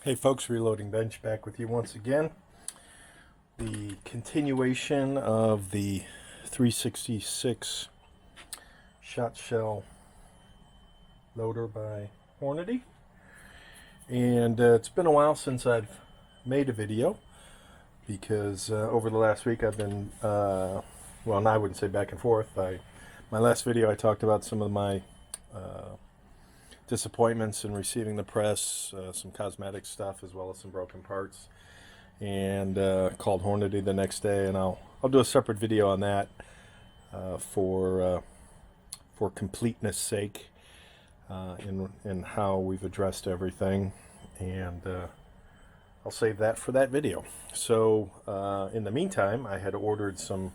Hey folks, Reloading Bench back with you once again. The continuation of the 366 Shotshell loader by Hornady. And it's been a while since I've made a video because over the last week I've been, well, I wouldn't say back and forth. My last video I talked about some of my disappointments in receiving the press, some cosmetic stuff as well as some broken parts, and called Hornady the next day, and I'll do a separate video on that for completeness sake in how we've addressed everything, and I'll save that for that video. So in the meantime, I had ordered some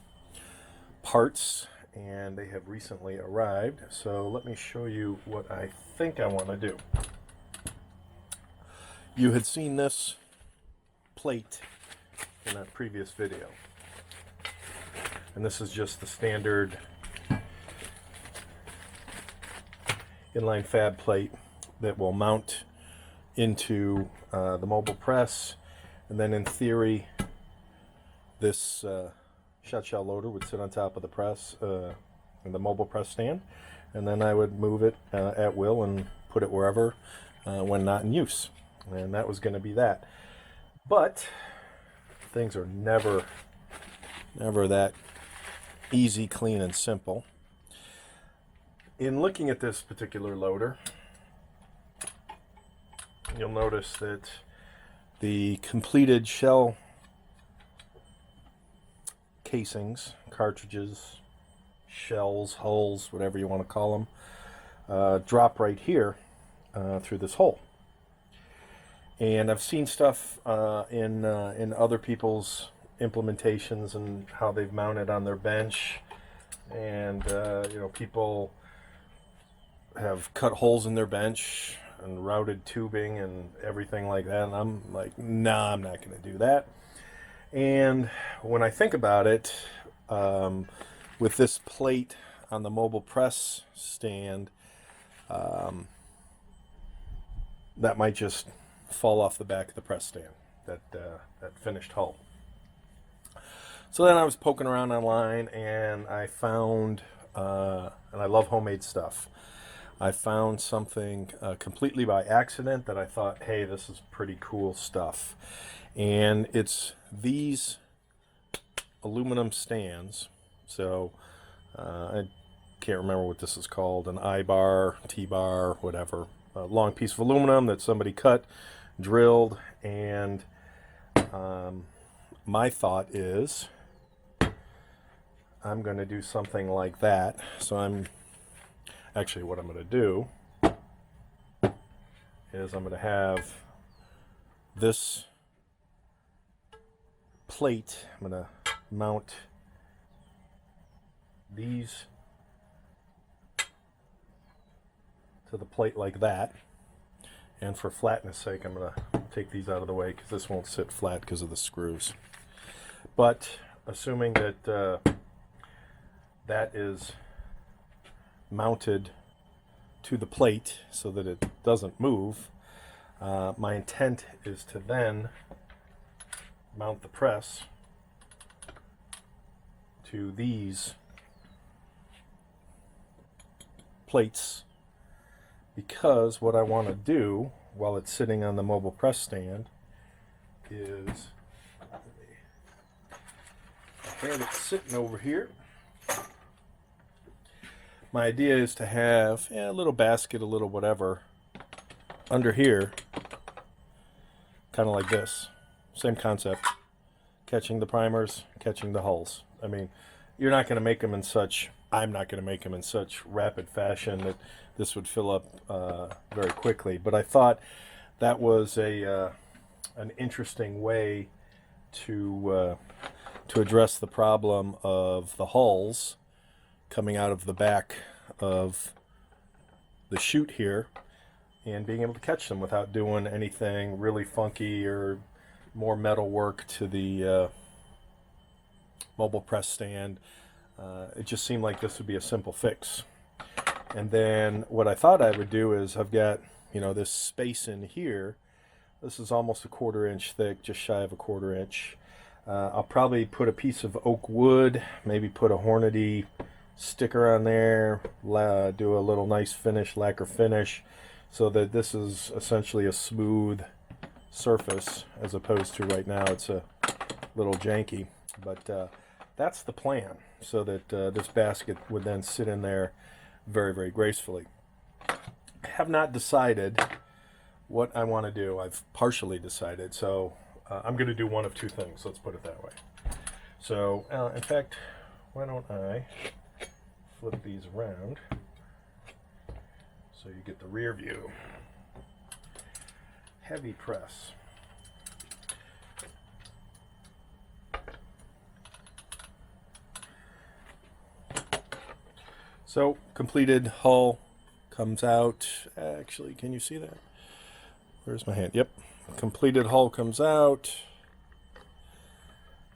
parts and they have recently arrived. So let me show you what I think I want to do. You had seen this plate in a previous video, and this is just the standard inline fab plate that will mount into the mobile press, and then in theory this Shotshell loader would sit on top of the press, in the mobile press stand, and then I would move it at will and put it wherever when not in use. And that was going to be that. But things are never that easy, clean, and simple. In looking at this particular loader, you'll notice that the completed shell casings, cartridges, shells, hulls, whatever you want to call them, drop right here through this hole. And I've seen stuff in other people's implementations and how they've mounted on their bench, and people have cut holes in their bench and routed tubing and everything like that, and I'm like, nah, I'm not going to do that. And when I think about it, with this plate on the mobile press stand, that might just fall off the back of the press stand, that finished hull. So then I was poking around online, and I found, and I love homemade stuff, I found something completely by accident that I thought, hey, this is pretty cool stuff. And it's these aluminum stands. So I can't remember what this is called, an I-bar, T-bar, whatever. A long piece of aluminum that somebody cut, drilled, and my thought is I'm going to do something like that. So what I'm going to do is I'm going to have this plate, I'm going to mount these to the plate like that, and for flatness sake I'm going to take these out of the way because this won't sit flat because of the screws. But assuming that that is mounted to the plate so that it doesn't move, my intent is to then mount the press to these plates, because what I want to do while it's sitting on the mobile press stand is I have it sitting over here. My idea is to have a little basket, a little whatever under here, kind of like this. Same concept, catching the primers, catching the hulls. I mean, you're not going to make them in such, I'm not going to make them in such rapid fashion that this would fill up very quickly. But I thought that was an interesting way to address the problem of the hulls coming out of the back of the chute here, and being able to catch them without doing anything really funky or more metal work to the mobile press stand. It just seemed like this would be a simple fix. And then what I thought I would do is I've got, this space in here This is almost a 1/4 inch thick, just shy of a 1/4 inch. I'll probably put a piece of oak wood, maybe put a Hornady sticker on there, do a little nice finish, lacquer finish, so that this is essentially a smooth surface, as opposed to right now it's a little janky. But that's the plan, so that this basket would then sit in there very, very gracefully. I have not decided what I want to do. I've partially decided, so I'm going to do one of two things. Let's put it that way. So, in fact, why don't I flip these around so you get the rear view. Heavy press. So, completed hull comes out. Actually, can you see that? Where's my hand? Yep. Completed hull comes out.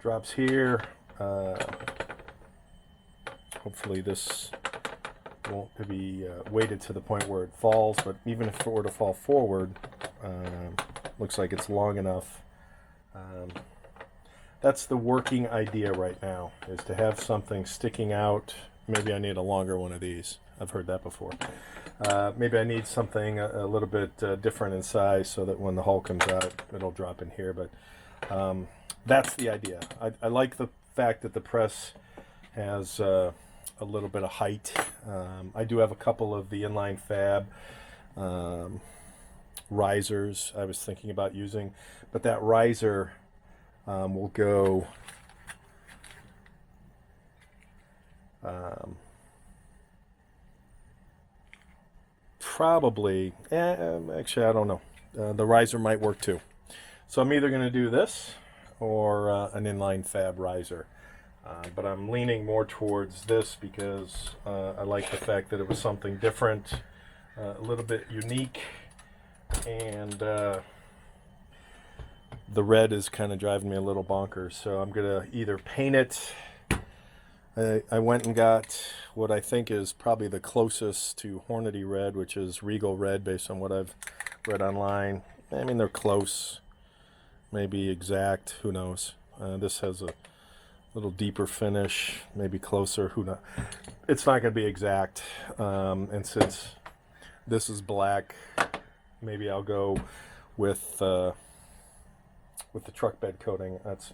Drops here. Hopefully this won't be weighted to the point where it falls, but even if it were to fall forward, looks like it's long enough. That's the working idea right now, is to have something sticking out. Maybe I need a longer one of these. I've heard that before. Maybe I need something a little bit different in size, so that when the hull comes out, it'll drop in here. But that's the idea. I like the fact that the press has a little bit of height. I do have a couple of the Inline Fab risers I was thinking about using, but that riser will go probably, actually I don't know, the riser might work too. So I'm either going to do this or an Inline Fab riser, but I'm leaning more towards this because I like the fact that it was something different, a little bit unique, and the red is kind of driving me a little bonkers. So I'm going to either paint it. I went and got what I think is probably the closest to Hornady red, which is Regal red, based on what I've read online. I mean, they're close, maybe exact, who knows. This has a little deeper finish, maybe closer, who knows. It's not going to be exact, and since this is black, maybe I'll go with the truck bed coating. That's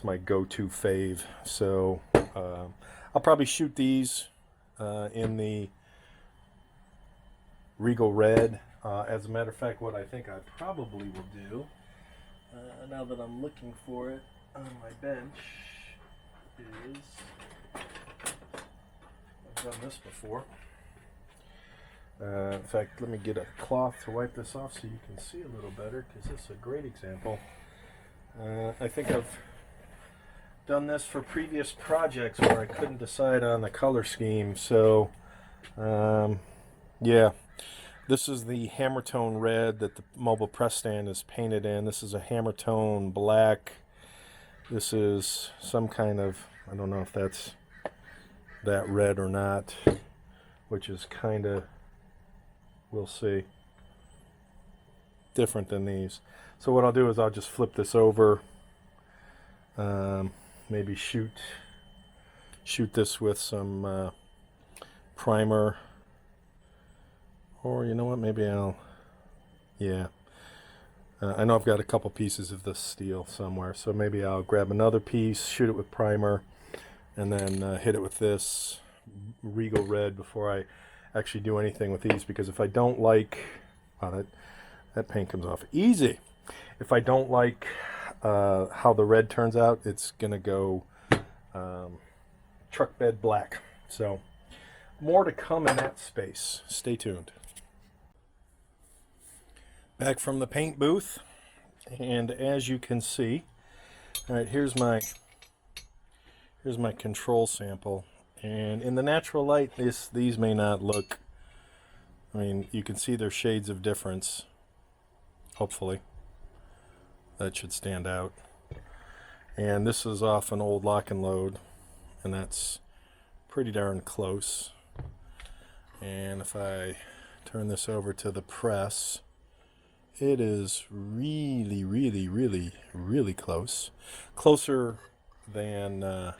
my go-to fave. So I'll probably shoot these in the Regal red. As a matter of fact, what I think I probably will do, now that I'm looking for it on my bench, is, I've done this before. In fact, let me get a cloth to wipe this off so you can see a little better, because this is a great example. I think I've done this for previous projects where I couldn't decide on the color scheme. So yeah, this is the hammer tone red that the mobile press stand is painted in. This is a hammer tone black. This is some kind of, I don't know if that's that red or not, which is kind of, we'll see, different than these. So what I'll do is I'll just flip this over, maybe shoot this with some primer, or you know what, maybe I'll, yeah, I know I've got a couple pieces of this steel somewhere, so maybe I'll grab another piece, shoot it with primer, and then hit it with this Regal red before I actually do anything with these, because if I don't like, wow, that paint comes off easy. If I don't like how the red turns out, it's gonna go truck bed black. So more to come in that space. Stay tuned. Back from the paint booth, and as you can see, all right, here's my control sample, and in the natural light, these may not look, I mean, you can see there's shades of difference. Hopefully that should stand out. And this is off an old lock and load, and that's pretty darn close. And if I turn this over to the press, it is really, really, really, really close. Closer than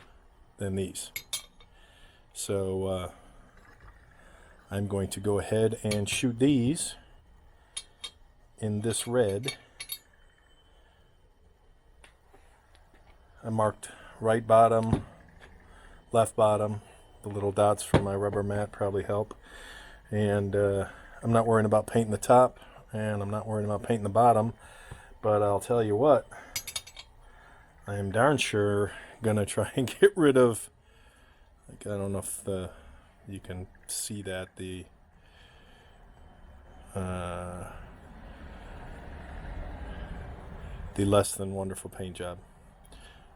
these. So I'm going to go ahead and shoot these in this red. I marked right bottom, left bottom. The little dots from my rubber mat probably help. And I'm not worrying about painting the top, and I'm not worrying about painting the bottom. But I'll tell you what, I am darn sure gonna try and get rid of, like, I don't know if you can see that, the less than wonderful paint job.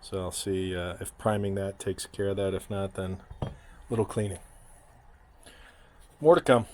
So I'll see if priming that takes care of that. If not, then a little cleaning. More to come.